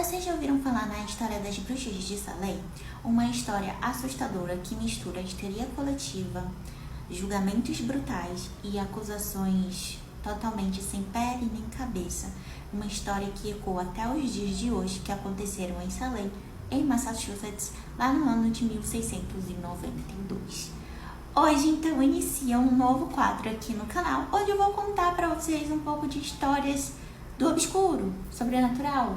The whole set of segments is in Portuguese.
Vocês já ouviram falar na história das bruxas de Salem? Uma história assustadora que mistura histeria coletiva, julgamentos brutais e acusações totalmente sem pé e nem cabeça. Uma história que ecoa até os dias de hoje, que aconteceram em Salem, em Massachusetts, lá no ano de 1692. Hoje, então, inicia um novo quadro aqui no canal, onde eu vou contar para vocês um pouco de histórias do obscuro, sobrenatural,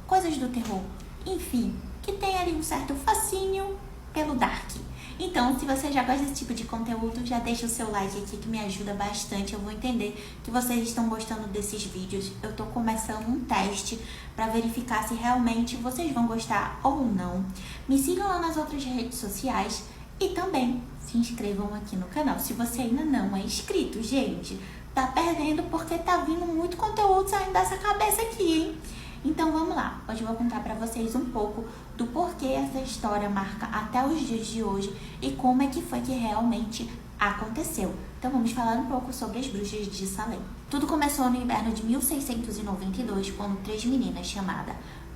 coisas do terror, enfim, que tem ali um certo fascínio pelo dark. Então, se você já gosta desse tipo de conteúdo, já deixa o seu like aqui que me ajuda bastante. Eu vou entender que vocês estão gostando desses vídeos. Eu tô começando um teste para verificar se realmente vocês vão gostar ou não. Me sigam lá nas outras redes sociais e também se inscrevam aqui no canal. Se você ainda não é inscrito, gente, tá perdendo porque tá vindo muito conteúdo saindo dessa cabeça aqui, hein? Então vamos lá, hoje eu vou contar para vocês um pouco do porquê essa história marca até os dias de hoje e como é que foi que realmente aconteceu. Então vamos falar um pouco sobre as bruxas de Salem. Tudo começou no inverno de 1692, quando três meninas chamadas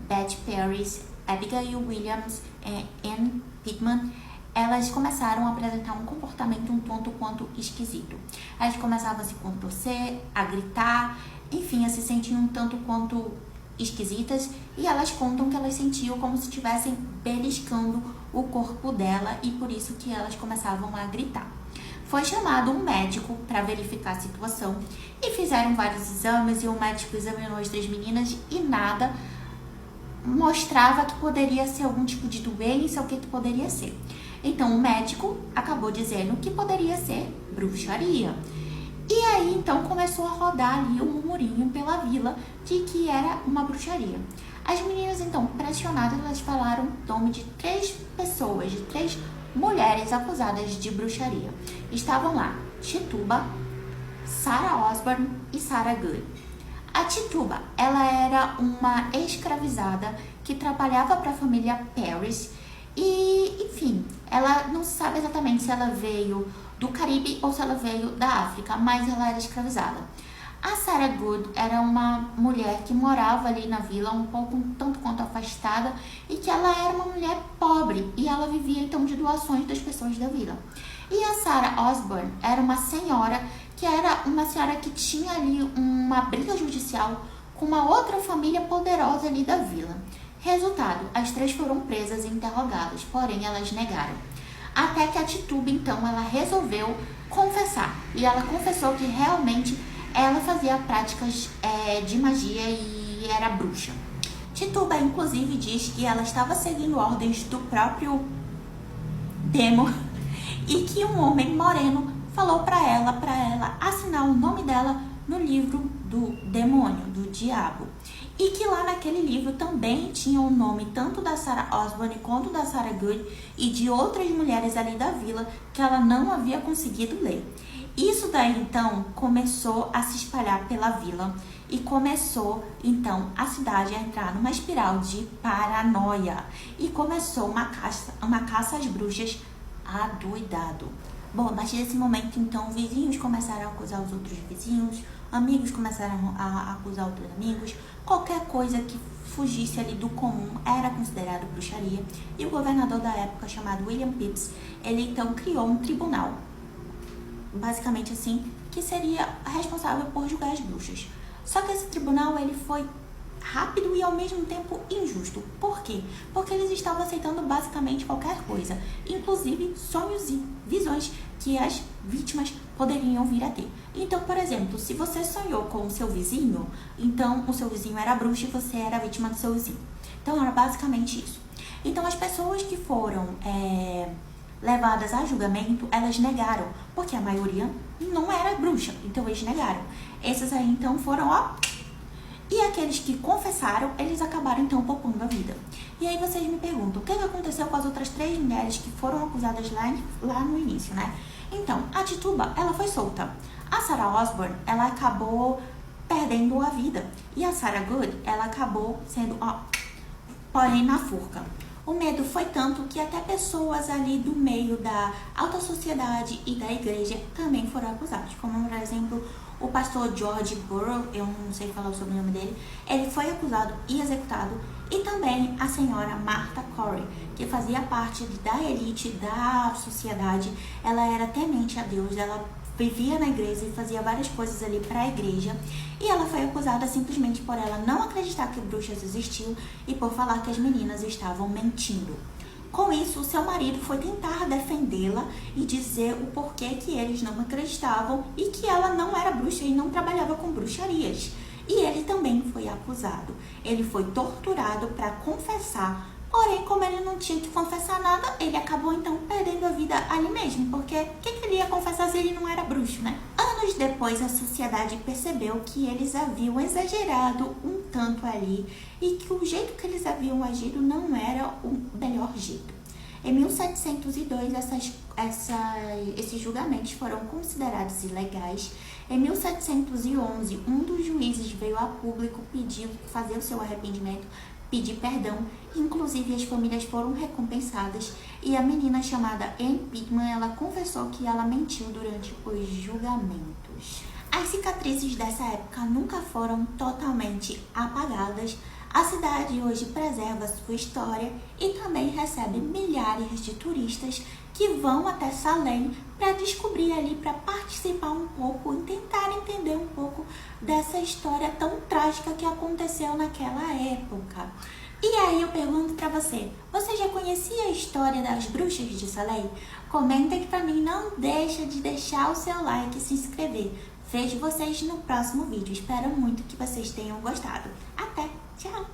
Beth Parris, Abigail Williams e Anne Pittman, elas começaram a apresentar um comportamento um tanto quanto esquisito. Elas começavam a se contorcer, a gritar, enfim, a se sentir um tanto quanto esquisitas, e elas contam que elas sentiam como se estivessem beliscando o corpo dela e por isso que elas começavam a gritar. Foi chamado um médico para verificar a situação e fizeram vários exames e o médico examinou as três meninas e nada mostrava que poderia ser algum tipo de doença ou o que poderia ser. Então o médico acabou dizendo que poderia ser bruxaria. E aí, então, começou a rodar ali um murmurinho pela vila de que era uma bruxaria. As meninas, então, pressionadas, elas falaram o nome de três pessoas, de três mulheres acusadas de bruxaria. Estavam lá Tituba, Sarah Osborne e Sarah Good. A Tituba, ela era uma escravizada que trabalhava para a família Parris e, enfim, ela não se sabe exatamente se ela veio do Caribe ou se ela veio da África, mas ela era escravizada. A Sarah Good era uma mulher que morava ali na vila, um pouco tanto quanto afastada, e que ela era uma mulher pobre, e ela vivia então de doações das pessoas da vila. E a Sarah Osborne era uma senhora que tinha ali uma briga judicial com uma outra família poderosa ali da vila. Resultado, as três foram presas e interrogadas, porém elas negaram. Até que a Tituba, então, ela resolveu confessar. E ela confessou que realmente ela fazia práticas de magia e era bruxa. Tituba, inclusive, diz que ela estava seguindo ordens do próprio Demo e que um homem moreno falou para ela assinar o nome dela no livro do demônio, do diabo. E que lá naquele livro também tinha o nome tanto da Sarah Osborne quanto da Sarah Good e de outras mulheres ali da vila que ela não havia conseguido ler. Isso daí, então, começou a se espalhar pela vila e começou, então, a cidade a entrar numa espiral de paranoia. E começou uma caça às bruxas adoidado. Bom, a partir desse momento, então, vizinhos começaram a acusar os outros vizinhos, amigos começaram a acusar outros amigos, qualquer coisa que fugisse ali do comum era considerado bruxaria, e o governador da época, chamado William Phips, ele então criou um tribunal, basicamente assim, que seria responsável por julgar as bruxas. Só que esse tribunal, ele foi rápido e ao mesmo tempo injusto. Por quê? Porque eles estavam aceitando basicamente qualquer coisa, inclusive sonhos e visões que as vítimas poderiam vir a ter. Então, por exemplo, se você sonhou com o seu vizinho, então o seu vizinho era bruxo e você era vítima do seu vizinho. Então, era basicamente isso. Então, as pessoas que foram levadas a julgamento, elas negaram, porque a maioria não era bruxa, então eles negaram. Esses aí, então, foram, e aqueles que confessaram, eles acabaram então poupando a vida. E aí vocês me perguntam, o que aconteceu com as outras três mulheres que foram acusadas lá no início, né? Então, a Tituba, ela foi solta. A Sarah Osborne, ela acabou perdendo a vida. E a Sarah Good, ela acabou sendo, porém na forca. O medo foi tanto que até pessoas ali do meio da alta sociedade e da igreja também foram acusadas, como por exemplo o pastor George Burrow, eu não sei falar o sobrenome dele, ele foi acusado e executado, e também a senhora Martha Corey, que fazia parte da elite da sociedade. Ela era temente a Deus, ela vivia na igreja e fazia várias coisas ali para a igreja, e ela foi acusada simplesmente por ela não acreditar que bruxas existiam e por falar que as meninas estavam mentindo. Com isso, seu marido foi tentar defendê-la e dizer o porquê que eles não acreditavam e que ela não era bruxa e não trabalhava com bruxarias. E ele também foi acusado. Ele foi torturado para confessar, porém, como ele não tinha que confessar nada, ele acabou então perdendo a vida ali mesmo, porque o que ele ia confessar se ele não era bruxo, né? Anos depois, a sociedade percebeu que eles haviam exagerado um tanto ali e que o jeito que eles haviam agido não era o melhor jeito. Em 1702, esses julgamentos foram considerados ilegais. Em 1711, um dos juízes veio a público fazer o seu arrependimento, pedir perdão, inclusive as famílias foram recompensadas, e a menina chamada Anne Pittman, ela confessou que ela mentiu durante os julgamentos. As cicatrizes dessa época nunca foram totalmente apagadas. A cidade hoje preserva sua história e também recebe milhares de turistas que vão até Salem para descobrir ali, para participar um pouco e tentar entender um pouco dessa história tão trágica que aconteceu naquela época. E aí eu pergunto para você já conhecia a história das bruxas de Salem? Comenta aqui para mim, não deixa de deixar o seu like e se inscrever. Vejo vocês no próximo vídeo. Espero muito que vocês tenham gostado. Até! Tchau!